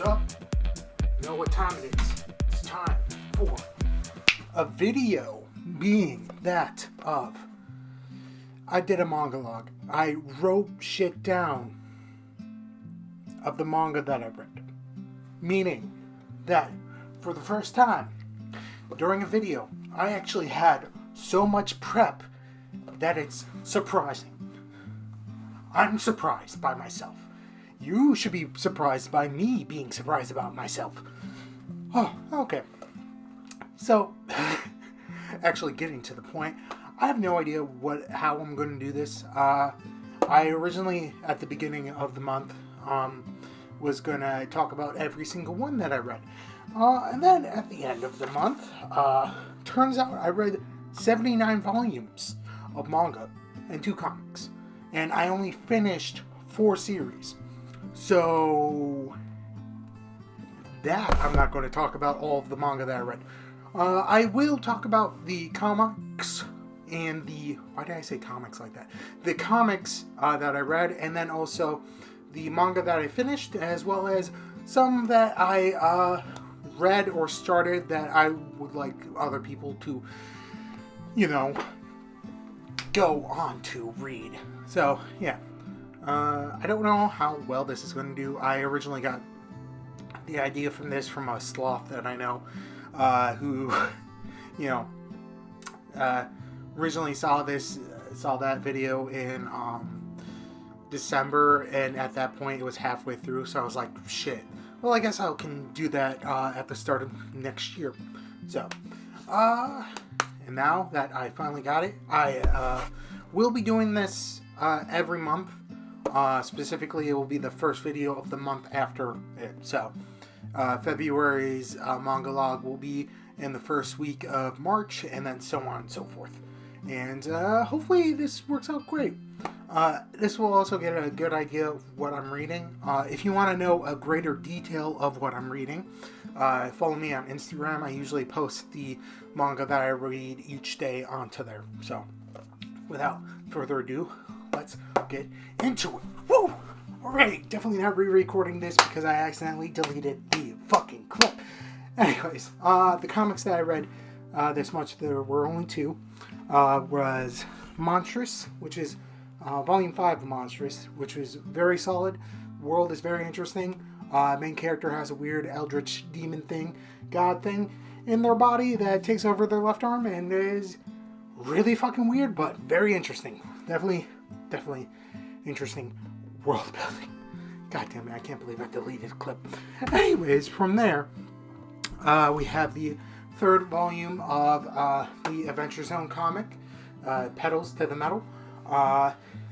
up? You know what time it is. It's time for a video, being that of, I did a manga log. I wrote shit down of the manga that I read. Meaning that for the first time during a video, I actually had so much prep that it's surprising. I'm surprised by myself. You should be surprised by me being surprised about myself. Oh, okay. So, actually getting to the point, I have no idea how I'm going to do this. I originally, at the beginning of the month, was going to talk about every single one that I read. And then at the end of the month, turns out I read 79 volumes of manga and 2 comics. And I only finished 4 series. So, that I'm not going to talk about all of the manga that I read. I will talk about the comics and why did I say comics like that? The comics that I read, and then also the manga that I finished, as well as some that I read or started that I would like other people to, go on to read. So, yeah. I don't know how well this is going to do. I originally got the idea from a sloth that I know, who, originally saw that video in December, and at that point it was halfway through, so I was like, shit. Well, I guess I can do that at the start of next year. So, and now that I finally got it, I will be doing this every month. Specifically, it will be the first video of the month after it. So, February's Manga Log will be in the first week of March, and then so on and so forth. And hopefully this works out great. This will also get a good idea of what I'm reading. If you want to know a greater detail of what I'm reading, follow me on Instagram. I usually post the manga that I read each day onto there. So, without further ado, let's get into it. Woo! Alright, definitely not re-recording this because I accidentally deleted the fucking clip. Anyways, the comics that I read this much, there were only 2, was Monstrous, which is Volume 5 of Monstrous, which was very solid. World is very interesting. Main character has a weird eldritch demon thing, god thing, in their body that takes over their left arm and is really fucking weird, but very interesting. Definitely interesting world building. God damn it, I can't believe I deleted a clip. Anyways, from there, we have the 3rd volume of the Adventure Zone comic, Pedals to the Metal.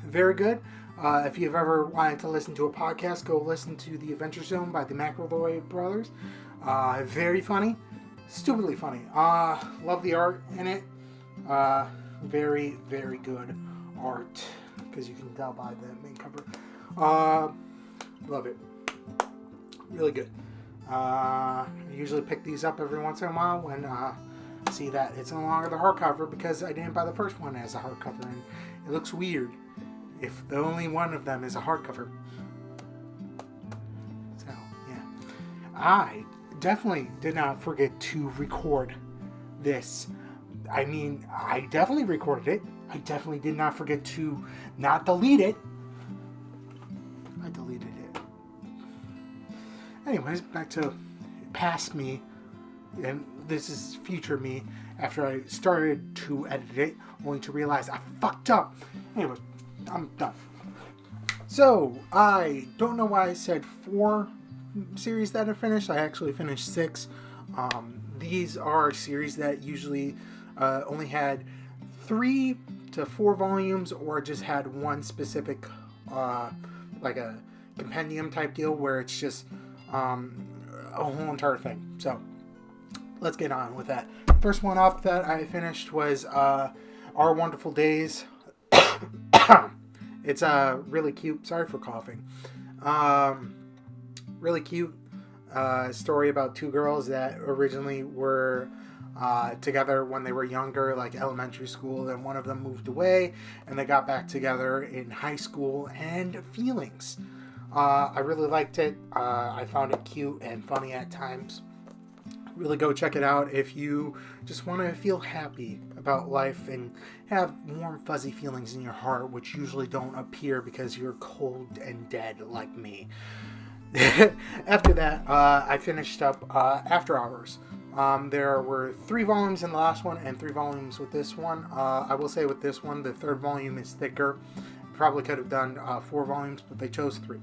Very good. If you've ever wanted to listen to a podcast, go listen to the Adventure Zone by the McElroy brothers. Very funny. Stupidly funny. Love the art in it. Very, very good art, because you can tell by the main cover. Love it. Really good. I usually pick these up every once in a while when I see that it's no longer the hardcover, because I didn't buy the first one as a hardcover, and it looks weird if the only one of them is a hardcover. So, yeah. I definitely did not forget to record this. I mean, I definitely recorded it. I definitely did not forget to not delete it. I deleted it. Anyways, back to past me. And this is future me after I started to edit it, only to realize I fucked up. Anyways, I'm done. So, I don't know why I said 4 series that I finished. I actually finished 6. These are series that usually only had 3 to 4 volumes, or just had one specific, like a compendium type deal where it's just a whole entire thing. So, let's get on with that. First one up that I finished was Our Wonderful Days. It's really cute. Sorry for coughing. Really cute story about 2 girls that originally were together when they were younger, like elementary school. Then one of them moved away, and they got back together in high school. And feelings I really liked it. I found it cute and funny at times. Really go check it out if you just want to feel happy about life and have warm fuzzy feelings in your heart, which usually don't appear because you're cold and dead like me. After that, I finished up After Hours. There were 3 volumes in the last one and 3 volumes with this one. I will say with this one, the 3rd volume is thicker. Probably could have done 4 volumes, but they chose 3.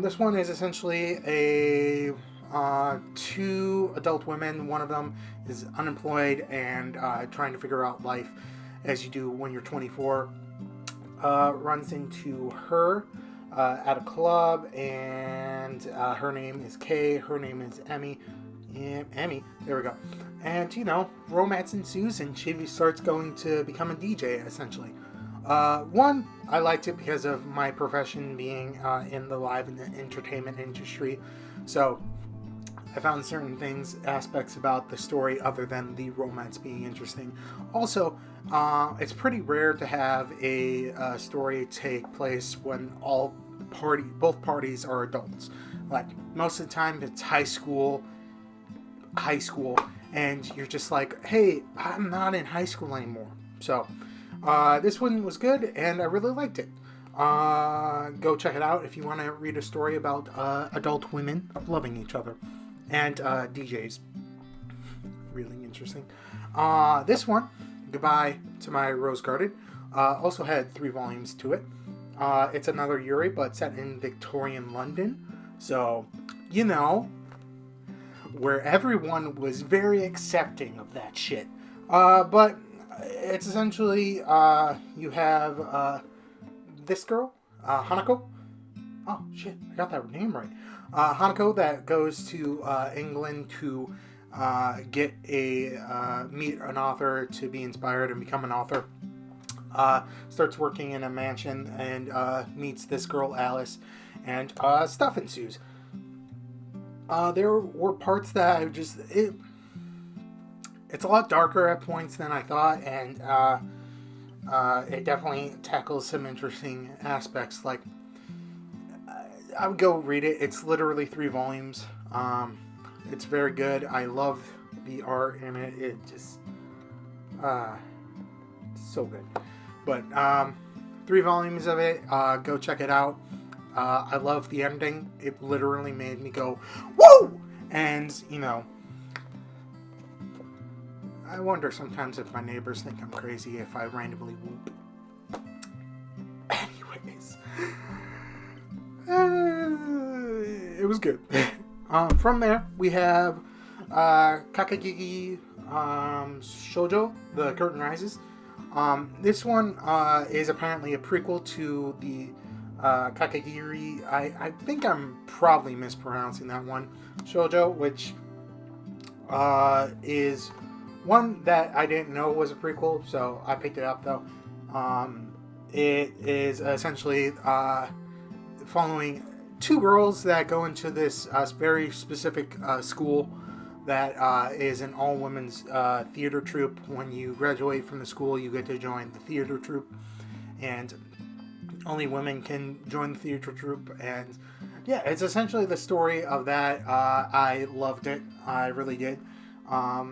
This one is essentially a 2 adult women. One of them is unemployed and trying to figure out life as you do when you're 24. Runs into her at a club, and her name is Kay. Her name is Emmy. Yeah, Emmy. There we go. And, romance ensues, and she starts going to become a DJ, essentially. One, I liked it because of my profession being in the live and entertainment industry. So, I found certain aspects about the story other than the romance being interesting. Also, it's pretty rare to have a story take place when both parties are adults. Like, most of the time it's high school, and you're just like, hey, I'm not in high school anymore. So, this one was good, and I really liked it. Go check it out if you want to read a story about adult women loving each other. And DJs. Really interesting. This one, Goodbye to My Rose Garden, also had 3 volumes to it. It's another Yuri, but set in Victorian London. So, where everyone was very accepting of that shit. But it's essentially, you have this girl, Hanako. Oh, shit, I got that name right. Hanako that goes to England to meet an author to be inspired and become an author. Starts working in a mansion and meets this girl, Alice, and stuff ensues. There were parts that it's a lot darker at points than I thought, and it definitely tackles some interesting aspects. Like, I would go read it. It's literally 3 volumes. It's very good. I love the art in it. It just, so good. But 3 volumes of it. Go check it out. I love the ending. It literally made me go, woo! And, I wonder sometimes if my neighbors think I'm crazy if I randomly whoop. Anyways. It was good. From there, we have Kakagigi Shoujo, The Curtain Rises. This one is apparently a prequel to the Kakagiri. I think I'm probably mispronouncing that one. Shoujo, which is one that I didn't know was a prequel, so I picked it up though. It is essentially following 2 girls that go into this very specific school that is an all-women's theater troupe. When you graduate from the school, you get to join the theater troupe, and only women can join the theater troupe. And yeah, it's essentially the story of that. I loved it. I really did. I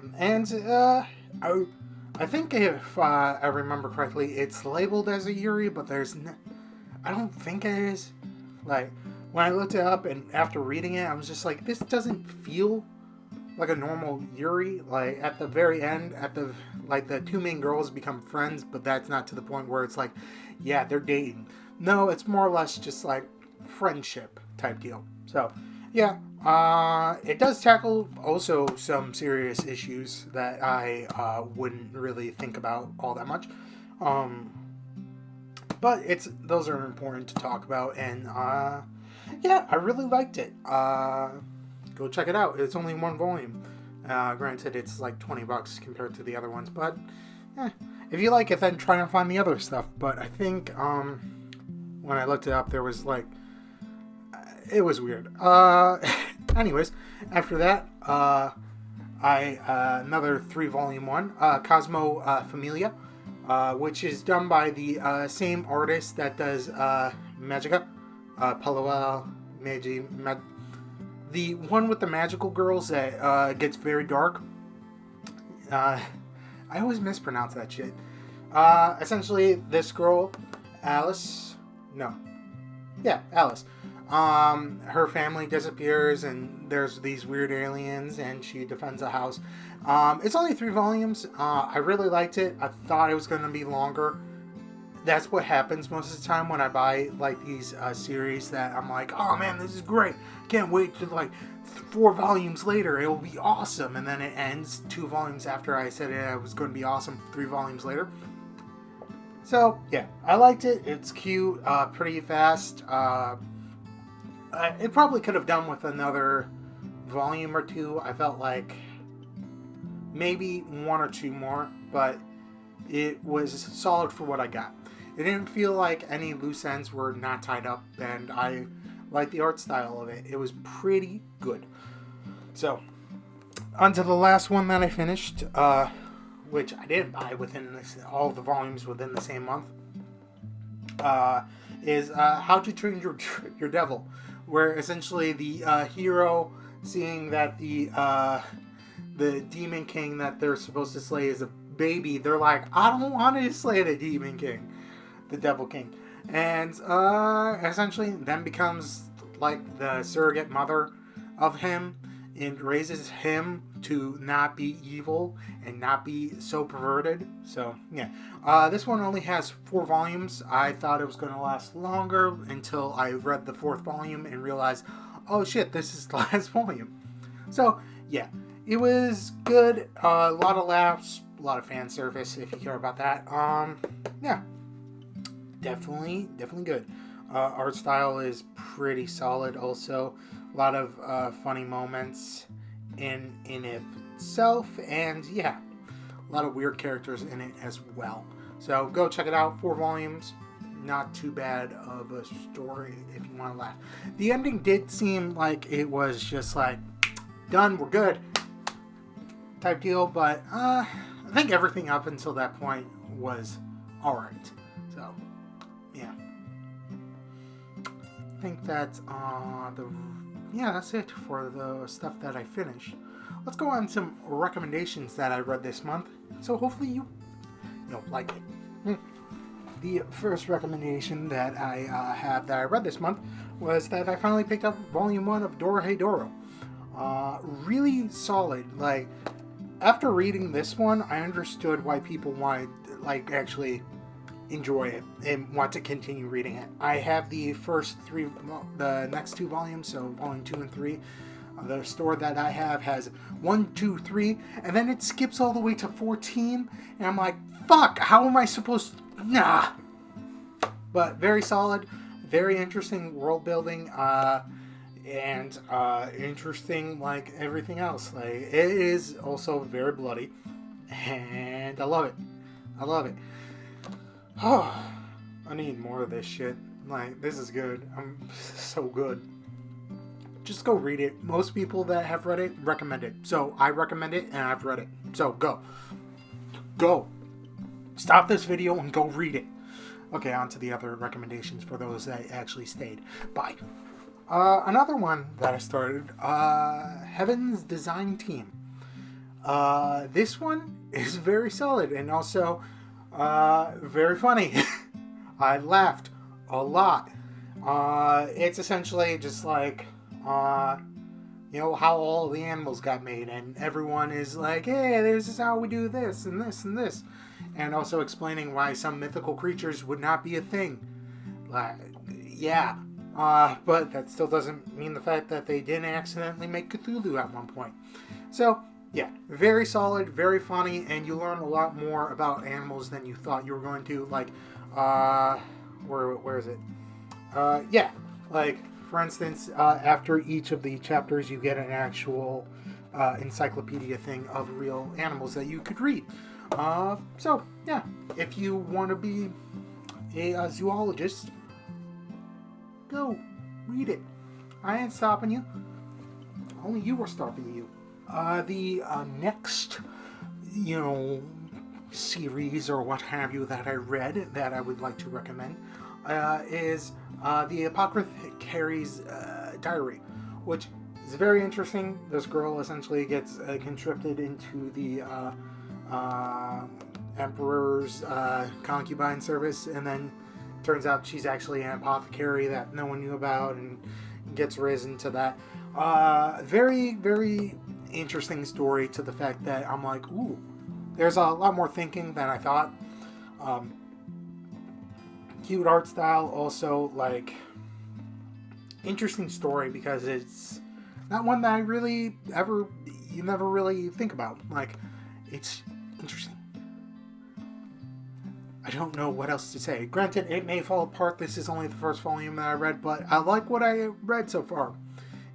think if I remember correctly, it's labeled as a Yuri, but I don't think it is. Like, when I looked it up and after reading it, I was just like, this doesn't feel like a normal Yuri. Like, at the very end, the 2 main girls become friends, but that's not to the point where it's like, yeah, they're dating. No, it's more or less just like friendship type deal. So, yeah, it does tackle also some serious issues that I wouldn't really think about all that much. But those are important to talk about, and yeah, I really liked it. Go check it out. It's only 1 volume. Granted, it's like $20 compared to the other ones, but if you like it, then try and find the other stuff. But I think when I looked it up, there was like, it was weird. Anyways, after that, another 3-volume one, Cosmo Familia, which is done by the same artist that does Magica. Palawal, Meiji, the one with the magical girls that gets very dark. I always mispronounce that shit. Essentially, this girl, Alice, no, yeah, Alice. Her family disappears, and there's these weird aliens, and she defends a house. It's only 3 volumes. I really liked it. I thought it was going to be longer. That's what happens most of the time when I buy like these series that I'm like, oh man, this is great. Can't wait to like 4 volumes later. It'll be awesome. And then it ends 2 volumes after I said it was going to be awesome 3 volumes later. So yeah, I liked it. It's cute, pretty fast. It probably could have done with another volume or 2. I felt like maybe 1 or 2 more, but it was solid for what I got. It didn't feel like any loose ends were not tied up, and I liked the art style of it. It was pretty good. So, on to the last one that I finished, which I didn't buy within all the volumes within the same month, is How to Train Your Devil, where essentially the hero, seeing that the demon king that they're supposed to slay is a baby, they're like, I don't want to slay the demon king, the devil king, and essentially then becomes like the surrogate mother of him and raises him to not be evil and not be so perverted. So yeah, this one only has 4 volumes. I thought it was going to last longer until I read the 4th volume and realized, oh shit, this is the last volume. So yeah, it was good. A lot of laughs, a lot of fan service if you care about that. Yeah, definitely good. Art style is pretty solid also. A lot of funny moments in itself, and yeah, a lot of weird characters in it as well. So go check it out. 4 volumes, not too bad of a story if you want to laugh. The ending did seem like it was just like, done, we're good type deal, but I think everything up until that point was alright. So yeah, I think that's that's it for the stuff that I finished. Let's go on some recommendations that I read this month. So hopefully you'll like it. The first recommendation that I have that I read this month was that I finally picked up Volume 1 of Dora, Haidoro. Really solid. Like, after reading this one, I understood why people wanted, like, actually enjoy it and want to continue reading it. I have the next 2 volumes, so Volume 2 and 3. The store that I have has 1, 2, 3, and then it skips all the way to 14, and I'm like, fuck, how am I supposed to... Nah. But very solid, very interesting world building, and interesting like everything else. Like, it is also very bloody, and I love it. Oh, I need more of this shit. Like, this is good. I'm so good. Just go read it. Most people that have read it recommend it. So I recommend it, and I've read it. So go. Stop this video and go read it. Okay, on to the other recommendations for those that actually stayed. Bye. Another one that I started, Heaven's Design Team. This one is very solid and also very funny. I laughed a lot. It's essentially just like, how all the animals got made, and everyone is like, hey, this is how we do this and this and this. And also explaining why some mythical creatures would not be a thing. Like, yeah. But that still doesn't mean the fact that they didn't accidentally make Cthulhu at one point. So, yeah, very solid, very funny, and you learn a lot more about animals than you thought you were going to. Like, where is it? Yeah, like, for instance, after each of the chapters, you get an actual encyclopedia thing of real animals that you could read. So, yeah, if you want to be a zoologist, go read it. I ain't stopping you. Only you are stopping you. The next, series or what have you that I read that I would like to recommend is the apocrypha Carrie's diary, which is very interesting. This girl essentially gets conscripted into the emperor's concubine service, and then turns out she's actually an apothecary that no one knew about, and gets risen to that. Very, very interesting story, to the fact that I'm like, ooh, there's a lot more thinking than I thought. Cute art style, also, like, interesting story, because it's not one that you never really think about. Like, it's interesting. I don't know what else to say. Granted, it may fall apart. This is only the first volume that I read, but I like what I read so far.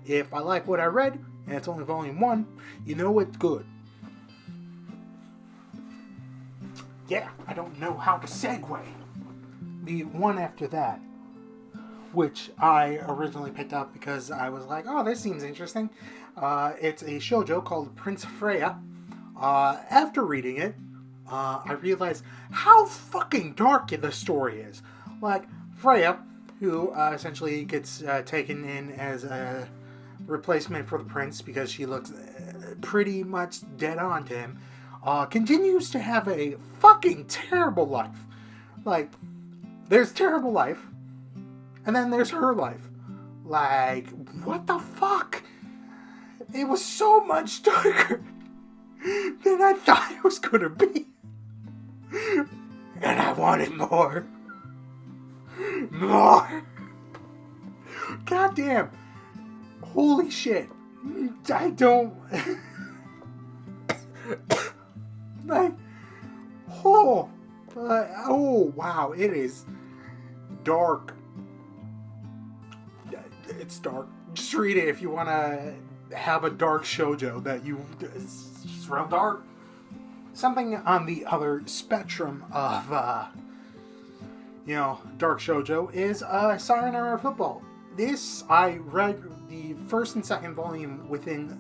If I like what I read, and it's only volume 1, you know it's good. Yeah, I don't know how to segue. The one after that, which I originally picked up because I was like, oh, this seems interesting. It's a shoujo called Prince Freya. After reading it, I realized how fucking dark the story is. Like, Freya, who essentially gets taken in as a replacement for the prince because she looks pretty much dead on to him, continues to have a fucking terrible life. Like, there's terrible life, and then there's her life. Like, what the fuck? It was so much darker than I thought it was gonna be. And I wanted more. More. Goddamn. Holy shit. I don't... like... Oh. Oh, wow. It is dark. It's dark. Just read it if you want to have a dark shoujo that you... It's just real dark. Something on the other spectrum of, dark shoujo is Sayonara Football. This, I read the first and second volume within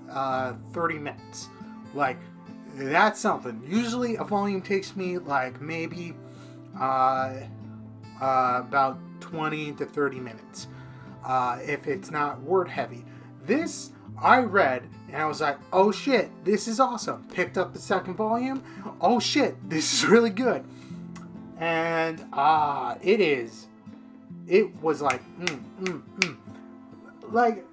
30 minutes. Like, that's something. Usually a volume takes me, like, maybe about 20 to 30 minutes. If it's not word heavy. This, I read, and I was like, oh shit, this is awesome. Picked up the second volume. Oh shit, this is really good. And it was like, like,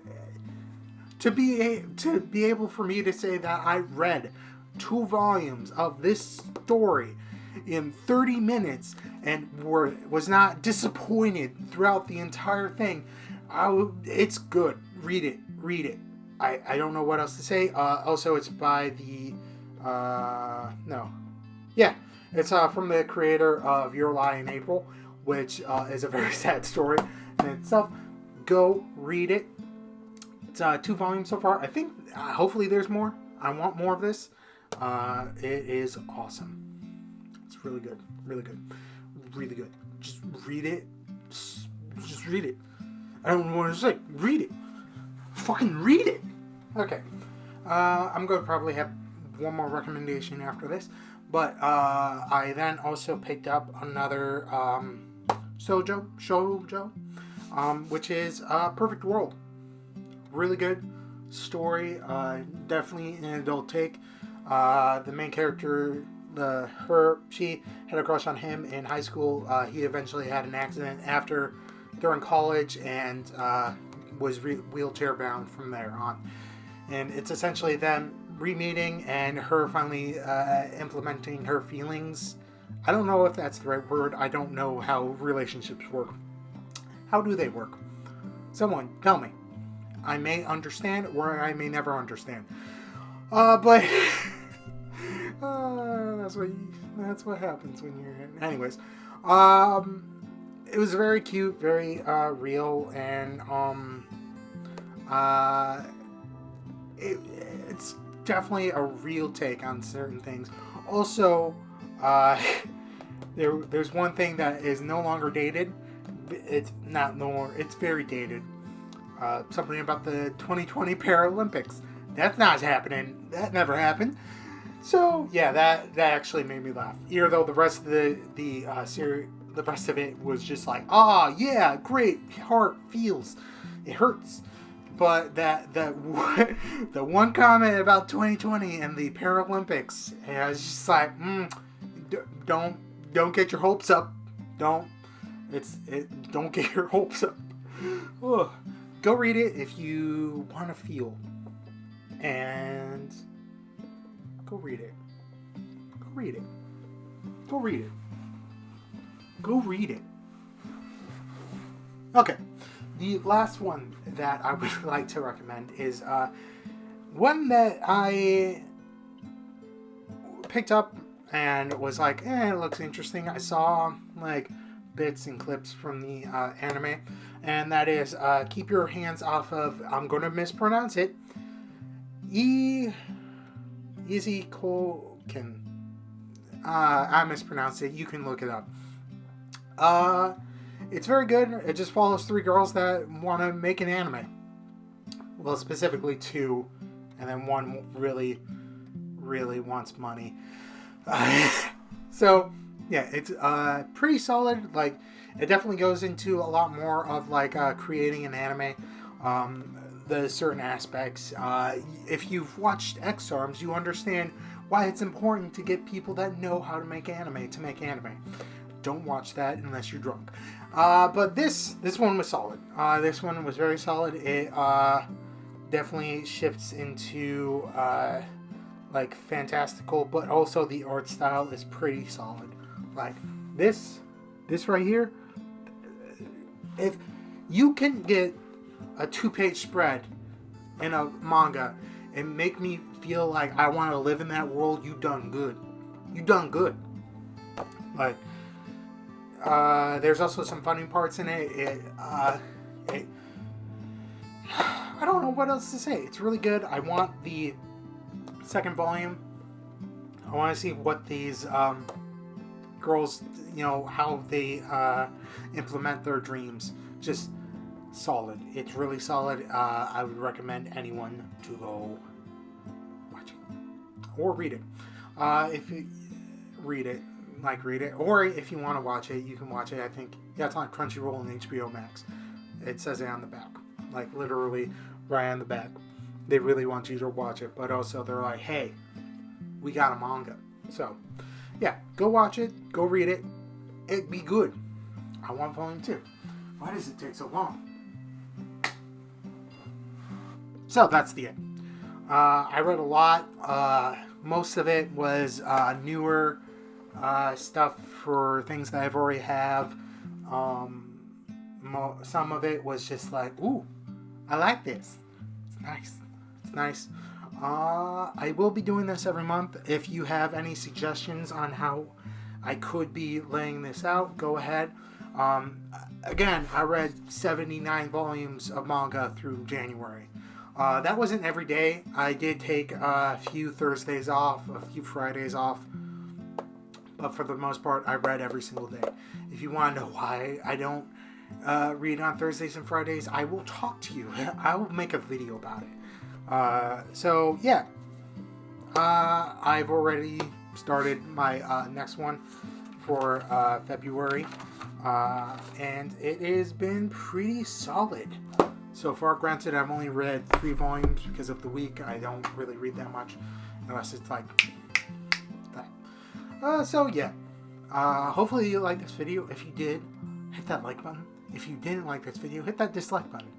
to be able for me to say that I read 2 volumes of this story in 30 minutes and was not disappointed throughout the entire thing. It's good. Read it. I don't know what else to say. Also, it's by it's from the creator of Your Lie in April, which is a very sad story in itself. Go read it. It's 2 volumes so far. I think hopefully there's more. I want more of this. It is awesome. It's really good. Really good. Really good. Just read it. Just read it. I don't know what to say. Read it. Fucking read it. Okay. I'm going to probably have one more recommendation after this. But I then also picked up another shoujo, which is Perfect World. Really good story. Definitely an adult take. The main character, she had a crush on him in high school. He eventually had an accident during college and was wheelchair bound from there on. And it's essentially them re-meeting and her finally implementing her feelings. I don't know if that's the right word. I don't know how relationships work. How do they work? Someone tell me. I may understand or I may never understand. But that's what happens when you're... Anyways. It was very cute, very real, and it's definitely a real take on certain things. Also, there's one thing that is no longer dated. It's not no more. It's very dated. Something about the 2020 Paralympics. That's not happening. That never happened. So yeah, that actually made me laugh. Even though the rest of the series, the rest of it was just like, ah, yeah, great, heart feels, it hurts. But that the one comment about 2020 and the Paralympics, and I was just like, don't get your hopes up. Don't get your hopes up. Ugh. Go read it if you want to feel, and go read it. Go read it. Go read it. Go read it. Okay. The last one that I would like to recommend is one that I picked up and was like, it looks interesting. I saw like bits and clips from the anime, and that is Keep Your Hands Off of, I'm going to mispronounce it, Easy Koken. I mispronounced it. You can look it up. It's very good. It just follows 3 girls that want to make an anime. Well, specifically 2, and then one really, really wants money. So, yeah, it's pretty solid. Like, it definitely goes into a lot more of like creating an anime. The certain aspects. If you've watched X-Arms, you understand why it's important to get people that know how to make anime to make anime. Don't watch that unless you're drunk. But this one was solid. This one was very solid. It definitely shifts into like fantastical, but also the art style is pretty solid. Like this right here. If you can get a 2-page spread in a manga and make me feel like I want to live in that world, you done good. You done good. Like. There's also some funny parts in it. I don't know what else to say. It's really good. I want the second volume. I want to see what these girls, how they implement their dreams. Just solid. It's really solid. I would recommend anyone to go watch it or read it. If you read it. Read it, or if you want to watch it, you can watch it. I think it's on Crunchyroll and HBO Max. It says it on the back, like literally right on the back. They really want you to watch it, but also they're like, hey, we got a manga. So yeah, go watch it, go read it. It'd be good. I want volume 2. Why does it take so long? So that's the end. I read a lot. Most of it was newer stuff for things that I've already have. Some of it was just like, ooh, I like this. It's nice. It's nice. I will be doing this every month. If you have any suggestions on how I could be laying this out, go ahead. Again, I read 79 volumes of manga through January. That wasn't every day. I did take a few Thursdays off, a few Fridays off. But for the most part, I read every single day. If you want to know why I don't read on Thursdays and Fridays, I will talk to you. I will make a video about it. So, yeah. I've already started my next one for February. And it has been pretty solid so far. Granted, I've only read 3 volumes because of the week. I don't really read that much unless it's like that. So yeah, hopefully you liked this video. If you did, hit that like button. If you didn't like this video, hit that dislike button.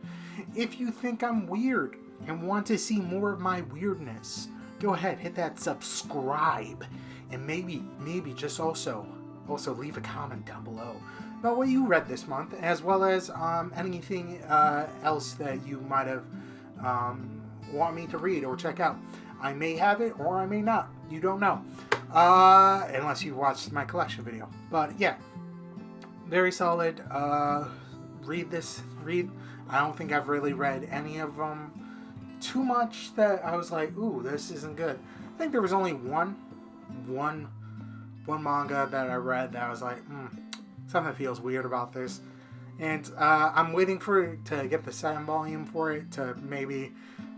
If you think I'm weird and want to see more of my weirdness, go ahead, hit that subscribe, and maybe just also leave a comment down below about what you read this month, as well as anything else that you might have want me to read or check out. I may have it or I may not. You don't know. Unless you watched my collection video. But yeah, very solid. Read. I don't think I've really read any of them too much that I was like, ooh, this isn't good. I think there was only one manga that I read that I was like, something feels weird about this. And I'm waiting to get the second volume for it to maybe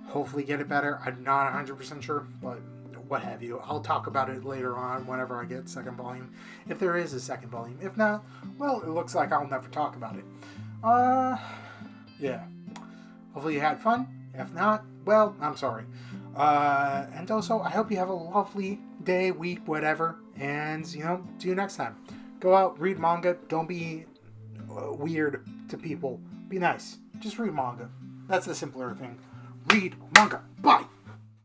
hopefully get it better. I'm not 100% sure, but what have you. I'll talk about it later on whenever I get second volume, if there is a second volume. If not, well, it looks like I'll never talk about it. Yeah. Hopefully you had fun. If not, well, I'm sorry. And also, I hope you have a lovely day, week, whatever. And, see you next time. Go out, read manga. Don't be weird to people. Be nice. Just read manga. That's the simpler thing. Read manga. Bye!